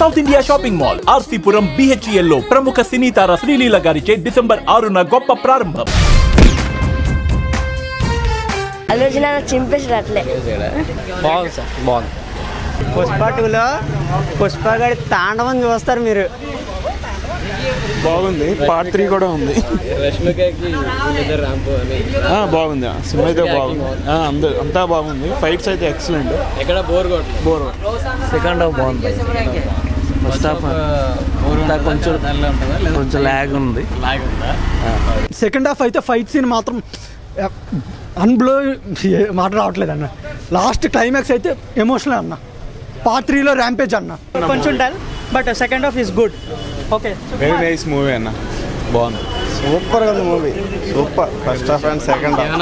South India shopping mall RC Puram BHEL లో ప్రముఖ సినీ తార శ్రీలీల గారిచే డిసెంబర్ 6న గొప్ప ప్రారంభం. పుష్ప 2లో పుష్ప గారి తాండవం చూస్తారు మీరు. బాగుంది. పార్ట్ 3 కూడా ఉంది. బాగుంది. సినిమా అయితే బాగుంది. అంతా బాగుంది. ఫైట్స్ అయితే ఎక్సలెంట్. బోర్ సెకండ్ హాఫ్ బాగుంది. ఫస్ట్ హాఫ్ కొంచెం ల్యాగ్ ఉంది. సెకండ్ హాఫ్ అయితే ఫైట్ సీన్ మాత్రం అన్బ్లో మాట రావట్లేదు అన్న. లాస్ట్ క్లైమాక్స్ అయితే ఎమోషనల్ అన్న. పార్ట్ 3లో ర్యాంపేజ్ అన్న. కొంచెం dull but second half is good. Okay, very nice movie అన్న. బాగుంది. సూపర్ గా ఉంది movie. Super. First half and second half.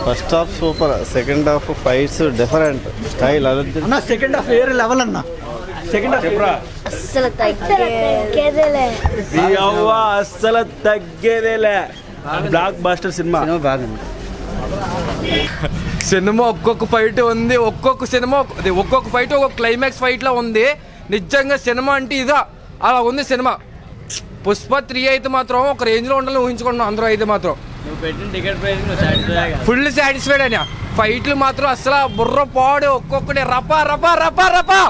First half super. Second half fights different style. అన్న second half వేరే level అన్న. Second half అస్సలు తగ్గేదేలే. Black buster cinema బాగుంది. సినిమా ఒక్కొక్క ఫైట్ ఉంది. ఒక్కొక్క సినిమా ఒక్కొక్క ఫైట్ ఒక్కొక్క క్లైమాక్స్ ఫైట్ లో ఉంది. నిజంగా సినిమా అంటే ఇదా అలా ఉంది సినిమా. పుష్ప 3 అయితే మాత్రం ఒక రేంజ్ లో ఉండాలని ఊహించుకుంటున్నాం అందరూ. అయితే మాత్రం ఫుల్ సాటిస్ఫైడ్ అని. ఫైట్లు మాత్రం అసలు బుర్ర పాడు. ఒక్కొక్కటి రపా రపా రపా రపా